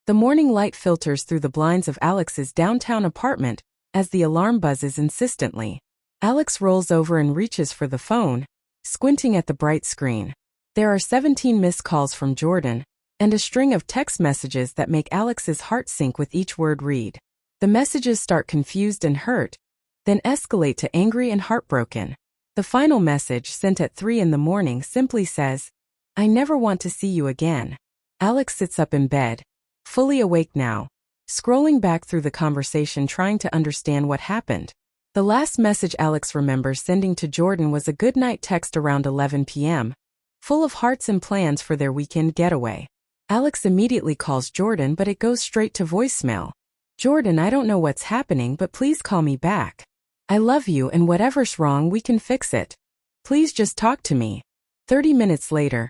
The morning light filters through the blinds of Alex's downtown apartment as the alarm buzzes insistently. Alex rolls over and reaches for the phone, squinting at the bright screen. There are 17 missed calls from Jordan, and a string of text messages that make Alex's heart sink with each word read. The messages start confused and hurt, then escalate to angry and heartbroken. The final message, sent at 3 in the morning, simply says, "I never want to see you again." Alex sits up in bed, fully awake now, scrolling back through the conversation trying to understand what happened. The last message Alex remembers sending to Jordan was a goodnight text around 11 p.m., full of hearts and plans for their weekend getaway. Alex immediately calls Jordan, but it goes straight to voicemail. "Jordan, I don't know what's happening, but please call me back. I love you, and whatever's wrong, we can fix it. Please just talk to me." 30 minutes later,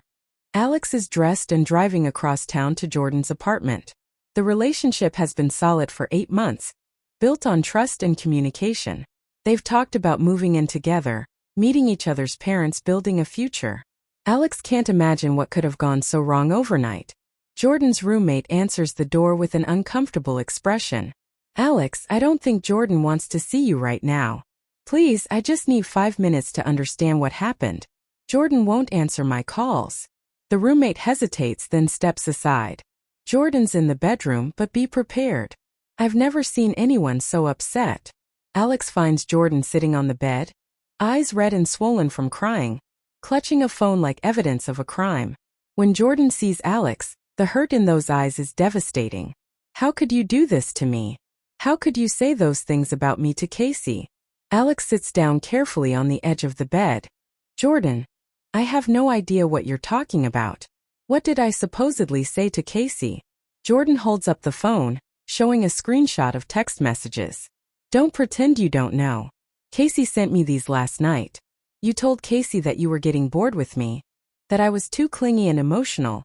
Alex is dressed and driving across town to Jordan's apartment. The relationship has been solid for 8 months, built on trust and communication. They've talked about moving in together, meeting each other's parents, building a future. Alex can't imagine what could have gone so wrong overnight. Jordan's roommate answers the door with an uncomfortable expression. "Alex, I don't think Jordan wants to see you right now. Please, I just need 5 minutes to understand what happened. Jordan won't answer my calls." The roommate hesitates, then steps aside. "Jordan's in the bedroom, but be prepared. I've never seen anyone so upset." Alex finds Jordan sitting on the bed, eyes red and swollen from crying, clutching a phone like evidence of a crime. When Jordan sees Alex, the hurt in those eyes is devastating. "How could you do this to me? How could you say those things about me to Casey?" Alex sits down carefully on the edge of the bed. "Jordan, I have no idea what you're talking about. What did I supposedly say to Casey?" Jordan holds up the phone, showing a screenshot of text messages. "Don't pretend you don't know. Casey sent me these last night. You told Casey that you were getting bored with me, that I was too clingy and emotional,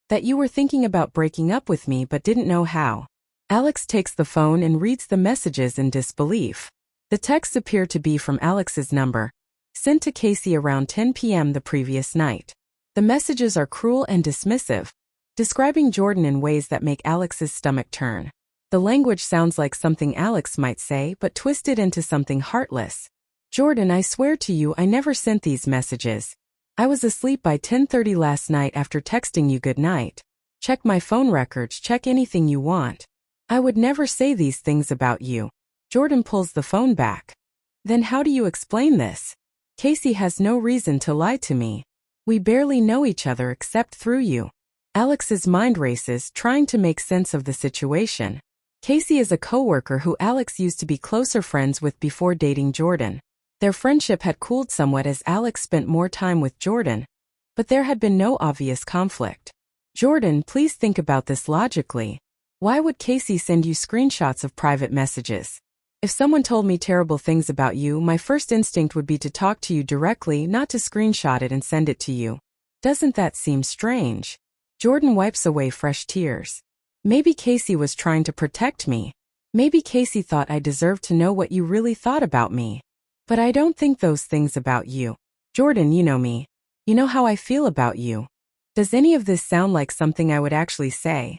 that you were thinking about breaking up with me but didn't know how." Alex takes the phone and reads the messages in disbelief. The texts appear to be from Alex's number, sent to Casey around 10 p.m. the previous night. The messages are cruel and dismissive, describing Jordan in ways that make Alex's stomach turn. The language sounds like something Alex might say, but twisted into something heartless. "Jordan, I swear to you I never sent these messages. I was asleep by 10:30 last night after texting you good night. Check my phone records, check anything you want. I would never say these things about you." Jordan pulls the phone back. "Then how do you explain this? Casey has no reason to lie to me. We barely know each other except through you." Alex's mind races, trying to make sense of the situation. Casey is a coworker who Alex used to be closer friends with before dating Jordan. Their friendship had cooled somewhat as Alex spent more time with Jordan, but there had been no obvious conflict. "Jordan, please think about this logically. Why would Casey send you screenshots of private messages? If someone told me terrible things about you, my first instinct would be to talk to you directly, not to screenshot it and send it to you. Doesn't that seem strange?" Jordan wipes away fresh tears. "Maybe Casey was trying to protect me. Maybe Casey thought I deserved to know what you really thought about me. But I don't think those things about you. Jordan, you know me. You know how I feel about you. Does any of this sound like something I would actually say?"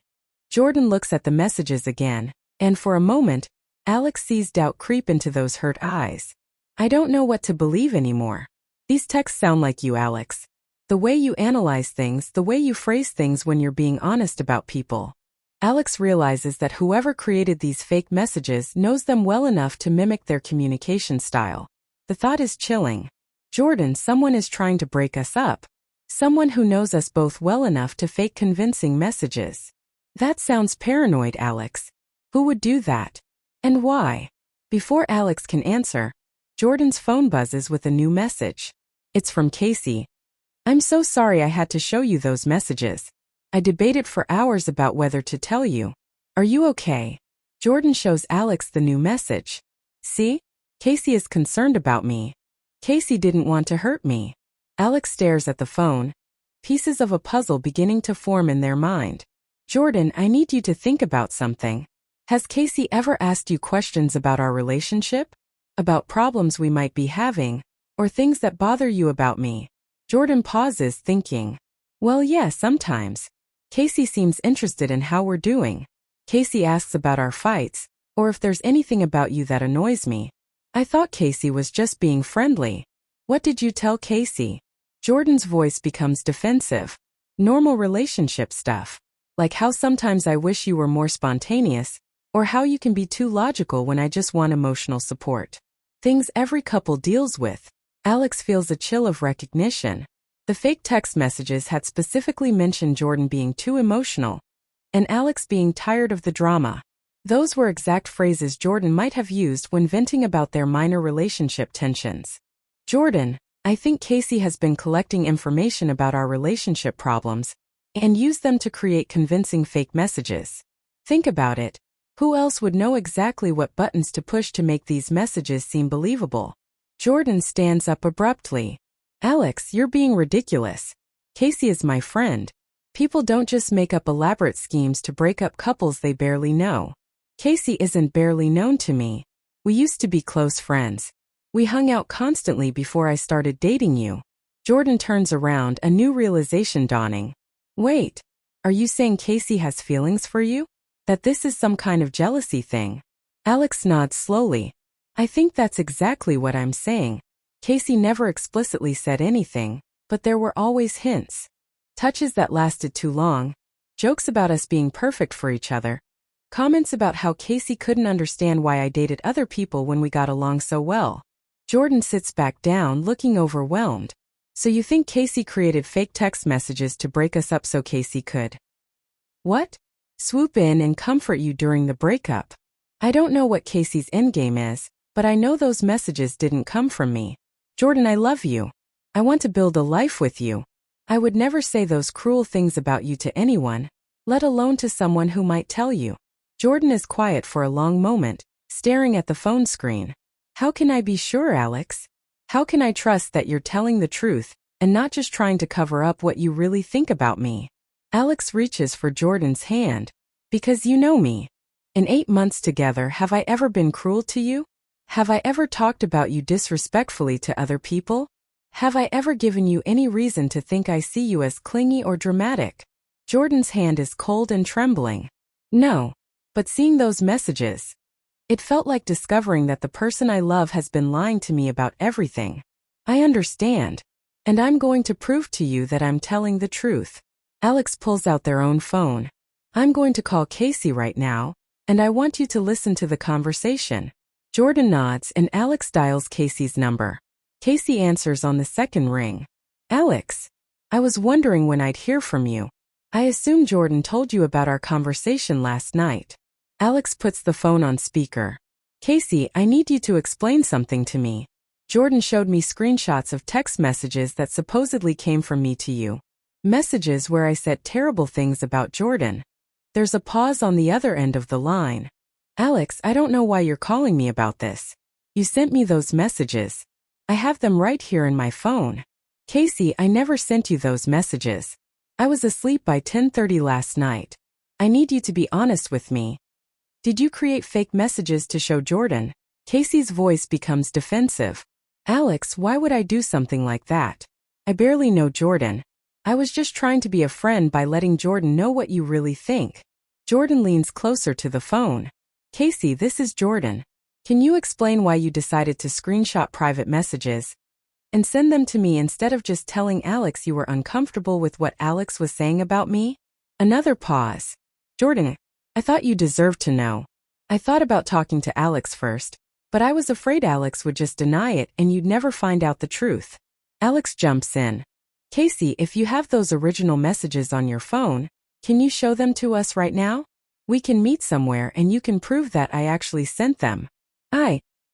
Jordan looks at the messages again, and for a moment, Alex sees doubt creep into those hurt eyes. "I don't know what to believe anymore. These texts sound like you, Alex. The way you analyze things, the way you phrase things when you're being honest about people." Alex realizes that whoever created these fake messages knows them well enough to mimic their communication style. The thought is chilling. "Jordan, someone is trying to break us up. Someone who knows us both well enough to fake convincing messages. That sounds paranoid, Alex. Who would do that? And why?" Before Alex can answer, Jordan's phone buzzes with a new message. It's from Casey. "I'm so sorry I had to show you those messages. I debated for hours about whether to tell you. Are you okay?" Jordan shows Alex the new message. "See? Casey is concerned about me. Casey didn't want to hurt me." Alex stares at the phone, pieces of a puzzle beginning to form in their mind. "Jordan, I need you to think about something. Has Casey ever asked you questions about our relationship? About problems we might be having, or things that bother you about me?" Jordan pauses, thinking. "Well, yeah, sometimes. Casey seems interested in how we're doing. Casey asks about our fights, or if there's anything about you that annoys me. I thought Casey was just being friendly. What did you tell Casey? Jordan's voice becomes defensive. Normal relationship stuff. Like how sometimes I wish you were more spontaneous, or how you can be too logical when I just want emotional support. Things every couple deals with. Alex feels a chill of recognition. The fake text messages had specifically mentioned Jordan being too emotional, and Alex being tired of the drama. Those were exact phrases Jordan might have used when venting about their minor relationship tensions. Jordan, I think Casey has been collecting information about our relationship problems and used them to create convincing fake messages. Think about it. Who else would know exactly what buttons to push to make these messages seem believable? Jordan stands up abruptly. Alex, you're being ridiculous. Casey is my friend. People don't just make up elaborate schemes to break up couples they barely know. Casey isn't barely known to me. We used to be close friends. We hung out constantly before I started dating you. Jordan turns around, a new realization dawning. Wait, are you saying Casey has feelings for you? That this is some kind of jealousy thing? Alex nods slowly. I think that's exactly what I'm saying. Casey never explicitly said anything, but there were always hints. Touches that lasted too long. Jokes about us being perfect for each other. Comments about how Casey couldn't understand why I dated other people when we got along so well. Jordan sits back down, looking overwhelmed. So you think Casey created fake text messages to break us up so Casey could what? Swoop in and comfort you during the breakup. I don't know what Casey's endgame is, but I know those messages didn't come from me. Jordan, I love you. I want to build a life with you. I would never say those cruel things about you to anyone, let alone to someone who might tell you. Jordan is quiet for a long moment, staring at the phone screen. How can I be sure, Alex? How can I trust that you're telling the truth and not just trying to cover up what you really think about me? Alex reaches for Jordan's hand. Because you know me. In 8 months together, have I ever been cruel to you? Have I ever talked about you disrespectfully to other people? Have I ever given you any reason to think I see you as clingy or dramatic? Jordan's hand is cold and trembling. No. But seeing those messages, it felt like discovering that the person I love has been lying to me about everything. I understand. And I'm going to prove to you that I'm telling the truth. Alex pulls out their own phone. I'm going to call Casey right now, and I want you to listen to the conversation. Jordan nods and Alex dials Casey's number. Casey answers on the second ring. Alex, I was wondering when I'd hear from you. I assume Jordan told you about our conversation last night. Alex puts the phone on speaker. Casey, I need you to explain something to me. Jordan showed me screenshots of text messages that supposedly came from me to you. Messages where I said terrible things about Jordan. There's a pause on the other end of the line. Alex, I don't know why you're calling me about this. You sent me those messages. I have them right here in my phone. Casey, I never sent you those messages. I was asleep by 10:30 last night. I need you to be honest with me. Did you create fake messages to show Jordan? Casey's voice becomes defensive. Alex, why would I do something like that? I barely know Jordan. I was just trying to be a friend by letting Jordan know what you really think. Jordan leans closer to the phone. Casey, this is Jordan. Can you explain why you decided to screenshot private messages and send them to me instead of just telling Alex you were uncomfortable with what Alex was saying about me? Another pause. Jordan, I thought you deserved to know. I thought about talking to Alex first, but I was afraid Alex would just deny it and you'd never find out the truth. Alex jumps in. Casey, if you have those original messages on your phone, can you show them to us right now? We can meet somewhere and you can prove that I actually sent them.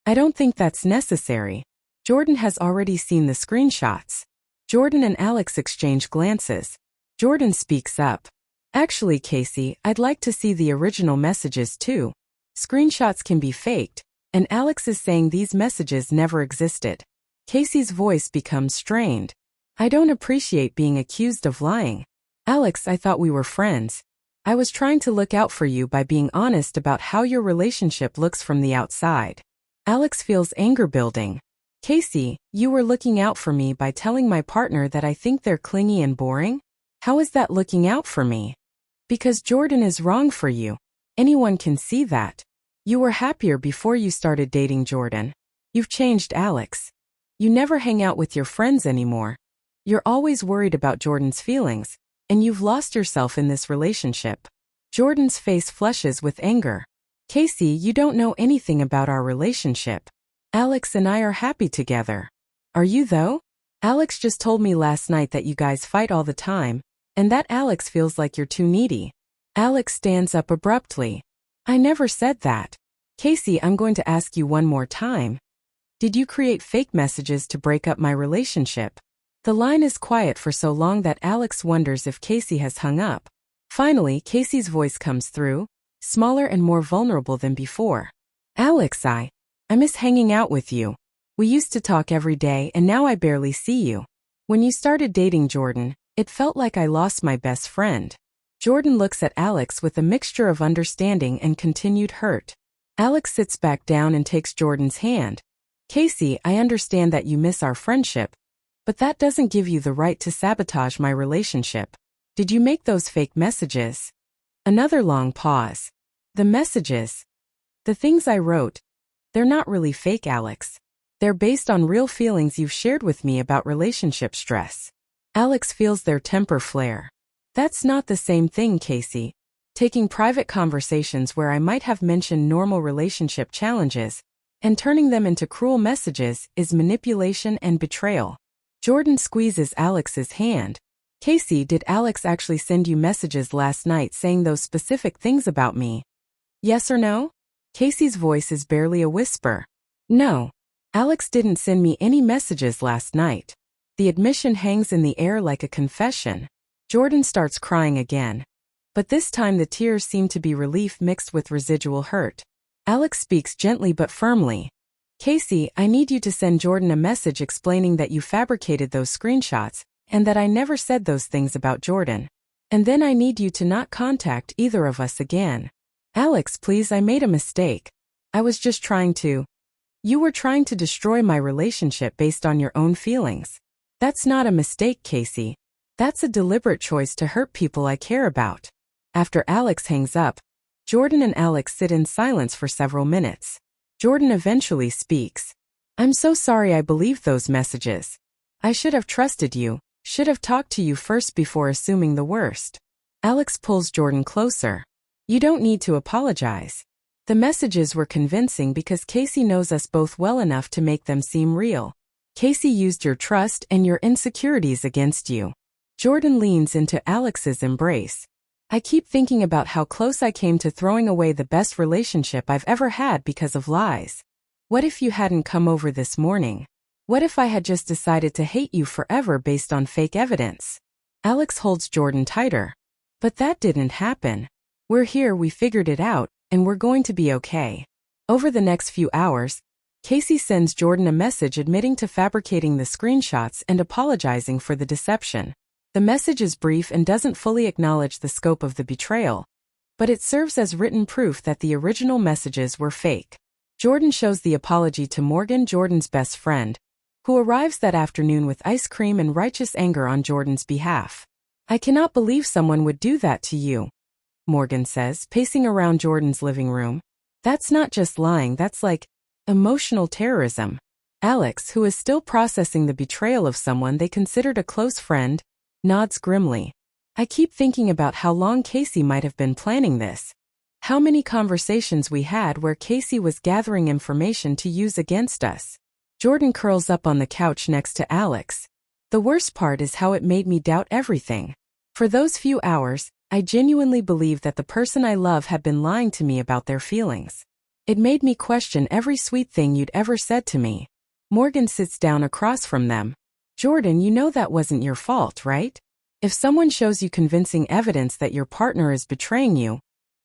I don't think that's necessary. Jordan has already seen the screenshots. Jordan and Alex exchange glances. Jordan speaks up. Actually, Casey, I'd like to see the original messages too. Screenshots can be faked, and Alex is saying these messages never existed. Casey's voice becomes strained. I don't appreciate being accused of lying. Alex, I thought we were friends. I was trying to look out for you by being honest about how your relationship looks from the outside. Alex feels anger building. Casey, you were looking out for me by telling my partner that I think they're clingy and boring? How is that looking out for me? Because Jordan is wrong for you. Anyone can see that. You were happier before you started dating Jordan. You've changed, Alex. You never hang out with your friends anymore. You're always worried about Jordan's feelings, and you've lost yourself in this relationship. Jordan's face flushes with anger. Casey, you don't know anything about our relationship. Alex and I are happy together. Are you though? Alex just told me last night that you guys fight all the time, and that Alex feels like you're too needy. Alex stands up abruptly. I never said that. Casey, I'm going to ask you one more time. Did you create fake messages to break up my relationship? The line is quiet for so long that Alex wonders if Casey has hung up. Finally, Casey's voice comes through, smaller and more vulnerable than before. Alex, I miss hanging out with you. We used to talk every day and now I barely see you. When you started dating Jordan, it felt like I lost my best friend. Jordan looks at Alex with a mixture of understanding and continued hurt. Alex sits back down and takes Jordan's hand. Casey, I understand that you miss our friendship, but that doesn't give you the right to sabotage my relationship. Did you make those fake messages? Another long pause. The messages. The things I wrote. They're not really fake, Alex. They're based on real feelings you've shared with me about relationship stress. Alex feels their temper flare. That's not the same thing, Casey. Taking private conversations where I might have mentioned normal relationship challenges and turning them into cruel messages is manipulation and betrayal. Jordan squeezes Alex's hand. Casey, did Alex actually send you messages last night saying those specific things about me? Yes or no? Casey's voice is barely a whisper. No. Alex didn't send me any messages last night. The admission hangs in the air like a confession. Jordan starts crying again. But this time the tears seem to be relief mixed with residual hurt. Alex speaks gently but firmly. Casey, I need you to send Jordan a message explaining that you fabricated those screenshots and that I never said those things about Jordan. And then I need you to not contact either of us again. Alex, please, I made a mistake. I was just trying to. You were trying to destroy my relationship based on your own feelings. That's not a mistake, Casey. That's a deliberate choice to hurt people I care about. After Alex hangs up, Jordan and Alex sit in silence for several minutes. Jordan eventually speaks. I'm so sorry I believed those messages. I should have trusted you, should have talked to you first before assuming the worst. Alex pulls Jordan closer. You don't need to apologize. The messages were convincing because Casey knows us both well enough to make them seem real. Casey used your trust and your insecurities against you. Jordan leans into Alex's embrace. I keep thinking about how close I came to throwing away the best relationship I've ever had because of lies. What if you hadn't come over this morning? What if I had just decided to hate you forever based on fake evidence? Alex holds Jordan tighter. But that didn't happen. We're here, we figured it out, and we're going to be okay. Over the next few hours, Casey sends Jordan a message admitting to fabricating the screenshots and apologizing for the deception. The message is brief and doesn't fully acknowledge the scope of the betrayal, but it serves as written proof that the original messages were fake. Jordan shows the apology to Morgan, Jordan's best friend, who arrives that afternoon with ice cream and righteous anger on Jordan's behalf. I cannot believe someone would do that to you, Morgan says, pacing around Jordan's living room. That's not just lying, that's like emotional terrorism. Alex, who is still processing the betrayal of someone they considered a close friend, nods grimly. I keep thinking about how long Casey might have been planning this. How many conversations we had where Casey was gathering information to use against us. Jordan curls up on the couch next to Alex. The worst part is how it made me doubt everything. For those few hours, I genuinely believed that the person I love had been lying to me about their feelings. It made me question every sweet thing you'd ever said to me. Morgan sits down across from them. Jordan, you know that wasn't your fault, right? If someone shows you convincing evidence that your partner is betraying you,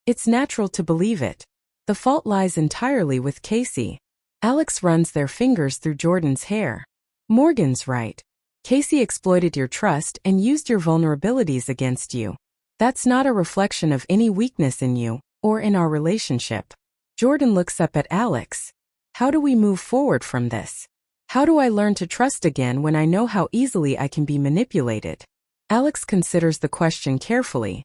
it's natural to believe it. The fault lies entirely with Casey. Alex runs their fingers through Jordan's hair. Morgan's right. Casey exploited your trust and used your vulnerabilities against you. That's not a reflection of any weakness in you or in our relationship. Jordan looks up at Alex. How do we move forward from this? How do I learn to trust again when I know how easily I can be manipulated? Alex considers the question carefully.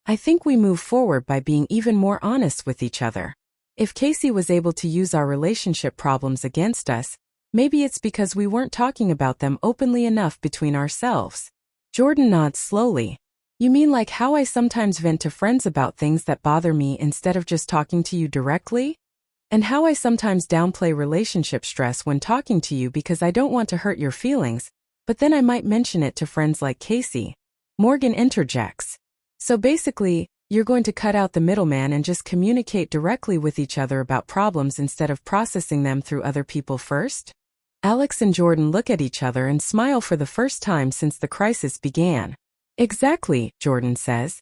I think we move forward by being even more honest with each other. If Casey was able to use our relationship problems against us, maybe it's because we weren't talking about them openly enough between ourselves. Jordan nods slowly. You mean like how I sometimes vent to friends about things that bother me instead of just talking to you directly? And how I sometimes downplay relationship stress when talking to you because I don't want to hurt your feelings, but then I might mention it to friends like Casey. Morgan interjects. So basically, you're going to cut out the middleman and just communicate directly with each other about problems instead of processing them through other people first? Alex and Jordan look at each other and smile for the first time since the crisis began. Exactly, Jordan says.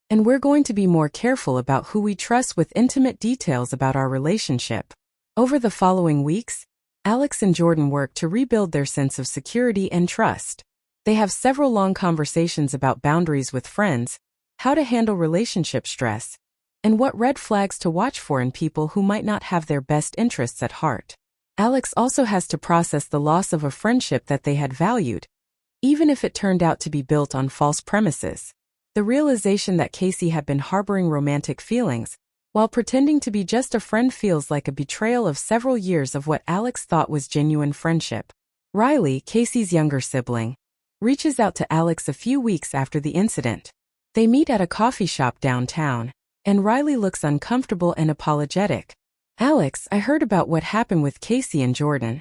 And we're going to be more careful about who we trust with intimate details about our relationship. Over the following weeks, Alex and Jordan work to rebuild their sense of security and trust. They have several long conversations about boundaries with friends, how to handle relationship stress, and what red flags to watch for in people who might not have their best interests at heart. Alex also has to process the loss of a friendship that they had valued, even if it turned out to be built on false premises. The realization that Casey had been harboring romantic feelings, while pretending to be just a friend, feels like a betrayal of several years of what Alex thought was genuine friendship. Riley, Casey's younger sibling, reaches out to Alex a few weeks after the incident. They meet at a coffee shop downtown, and Riley looks uncomfortable and apologetic. Alex, I heard about what happened with Casey and Jordan.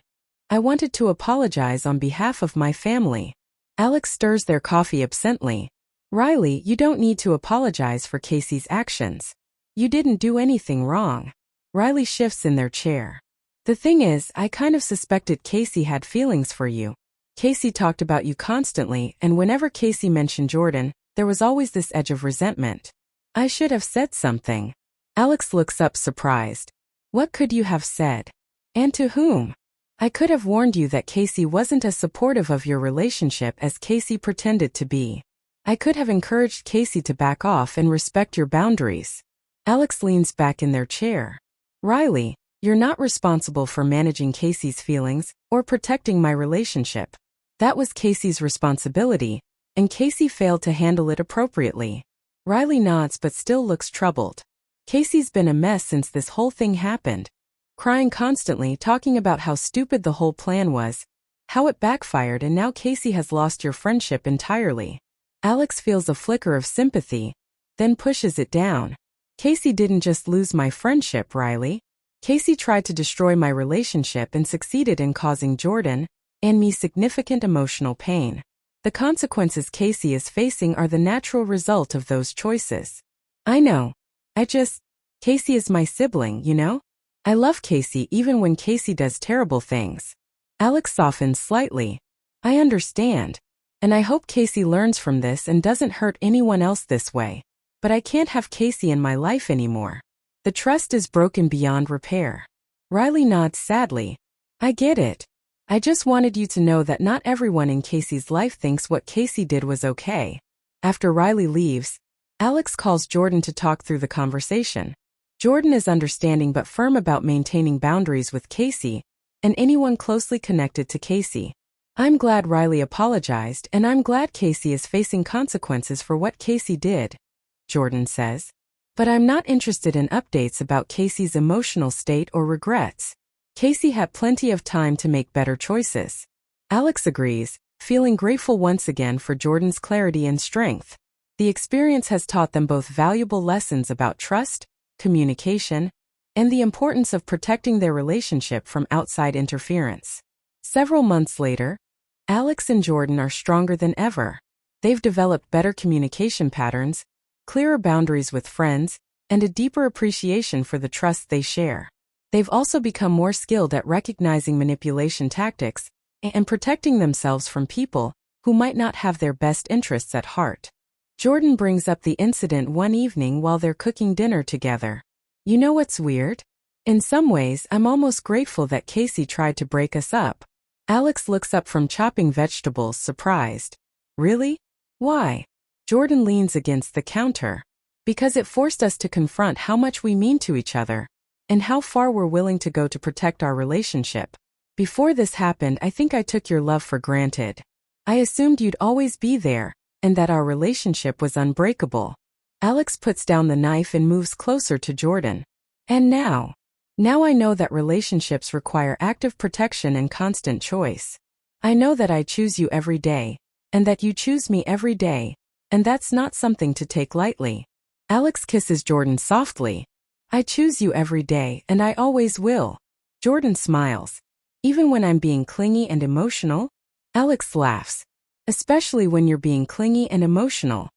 I wanted to apologize on behalf of my family. Alex stirs their coffee absently. Riley, you don't need to apologize for Casey's actions. You didn't do anything wrong. Riley shifts in their chair. The thing is, I kind of suspected Casey had feelings for you. Casey talked about you constantly, and whenever Casey mentioned Jordan, there was always this edge of resentment. I should have said something. Alex looks up surprised. What could you have said? And to whom? I could have warned you that Casey wasn't as supportive of your relationship as Casey pretended to be. I could have encouraged Casey to back off and respect your boundaries. Alex leans back in their chair. Riley, you're not responsible for managing Casey's feelings or protecting my relationship. That was Casey's responsibility, and Casey failed to handle it appropriately. Riley nods but still looks troubled. Casey's been a mess since this whole thing happened. Crying constantly, talking about how stupid the whole plan was, how it backfired, and now Casey has lost your friendship entirely. Alex feels a flicker of sympathy, then pushes it down. Casey didn't just lose my friendship, Riley. Casey tried to destroy my relationship and succeeded in causing Jordan and me significant emotional pain. The consequences Casey is facing are the natural result of those choices. I know. Casey is my sibling, you know? I love Casey even when Casey does terrible things. Alex softens slightly. I understand. And I hope Casey learns from this and doesn't hurt anyone else this way. But I can't have Casey in my life anymore. The trust is broken beyond repair. Riley nods sadly. I get it. I just wanted you to know that not everyone in Casey's life thinks what Casey did was okay. After Riley leaves, Alex calls Jordan to talk through the conversation. Jordan is understanding but firm about maintaining boundaries with Casey and anyone closely connected to Casey. I'm glad Riley apologized, and I'm glad Casey is facing consequences for what Casey did, Jordan says. But I'm not interested in updates about Casey's emotional state or regrets. Casey had plenty of time to make better choices. Alex agrees, feeling grateful once again for Jordan's clarity and strength. The experience has taught them both valuable lessons about trust, communication, and the importance of protecting their relationship from outside interference. Several months later, Alex and Jordan are stronger than ever. They've developed better communication patterns, clearer boundaries with friends, and a deeper appreciation for the trust they share. They've also become more skilled at recognizing manipulation tactics and protecting themselves from people who might not have their best interests at heart. Jordan brings up the incident one evening while they're cooking dinner together. You know what's weird? In some ways, I'm almost grateful that Casey tried to break us up. Alex looks up from chopping vegetables, surprised. Really? Why? Jordan leans against the counter. Because it forced us to confront how much we mean to each other, and how far we're willing to go to protect our relationship. Before this happened, I think I took your love for granted. I assumed you'd always be there, and that our relationship was unbreakable. Alex puts down the knife and moves closer to Jordan. And now I know that relationships require active protection and constant choice. I know that I choose you every day, and that you choose me every day, and that's not something to take lightly. Alex kisses Jordan softly. I choose you every day, and I always will. Jordan smiles. Even when I'm being clingy and emotional? Alex laughs. Especially when you're being clingy and emotional.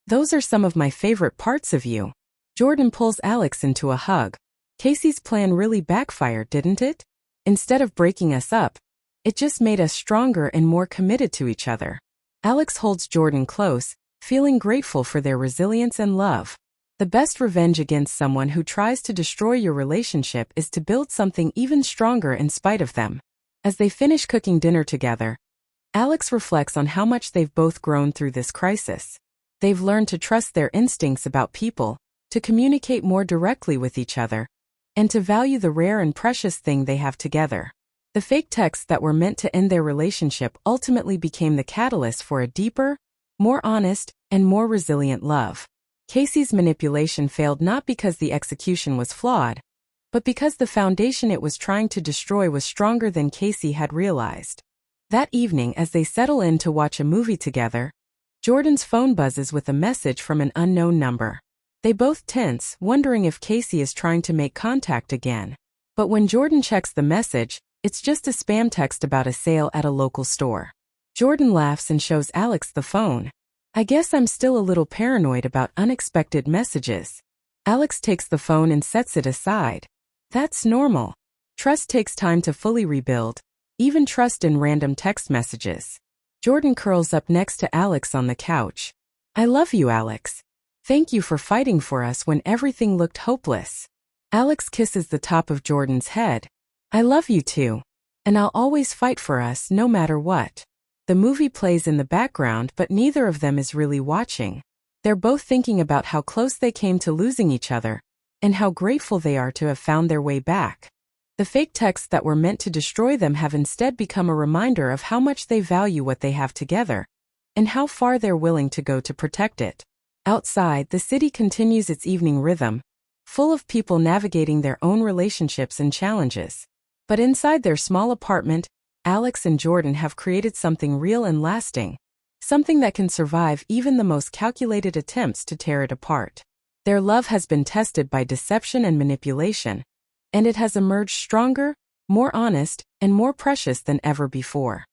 Those are some of my favorite parts of you. Jordan pulls Alex into a hug. Casey's plan really backfired, didn't it? Instead of breaking us up, it just made us stronger and more committed to each other. Alex holds Jordan close, feeling grateful for their resilience and love. The best revenge against someone who tries to destroy your relationship is to build something even stronger in spite of them. As they finish cooking dinner together, Alex reflects on how much they've both grown through this crisis. They've learned to trust their instincts about people, to communicate more directly with each other, and to value the rare and precious thing they have together. The fake texts that were meant to end their relationship ultimately became the catalyst for a deeper, more honest, and more resilient love. Casey's manipulation failed not because the execution was flawed, but because the foundation it was trying to destroy was stronger than Casey had realized. That evening, as they settle in to watch a movie together, Jordan's phone buzzes with a message from an unknown number. They both tense, wondering if Casey is trying to make contact again. But when Jordan checks the message, it's just a spam text about a sale at a local store. Jordan laughs and shows Alex the phone. I guess I'm still a little paranoid about unexpected messages. Alex takes the phone and sets it aside. That's normal. Trust takes time to fully rebuild, even trust in random text messages. Jordan curls up next to Alex on the couch. I love you, Alex. Thank you for fighting for us when everything looked hopeless. Alex kisses the top of Jordan's head. I love you too. And I'll always fight for us no matter what. The movie plays in the background, but neither of them is really watching. They're both thinking about how close they came to losing each other, and how grateful they are to have found their way back. The fake texts that were meant to destroy them have instead become a reminder of how much they value what they have together, and how far they're willing to go to protect it. Outside, the city continues its evening rhythm, full of people navigating their own relationships and challenges. But inside their small apartment, Alex and Jordan have created something real and lasting, something that can survive even the most calculated attempts to tear it apart. Their love has been tested by deception and manipulation, and it has emerged stronger, more honest, and more precious than ever before.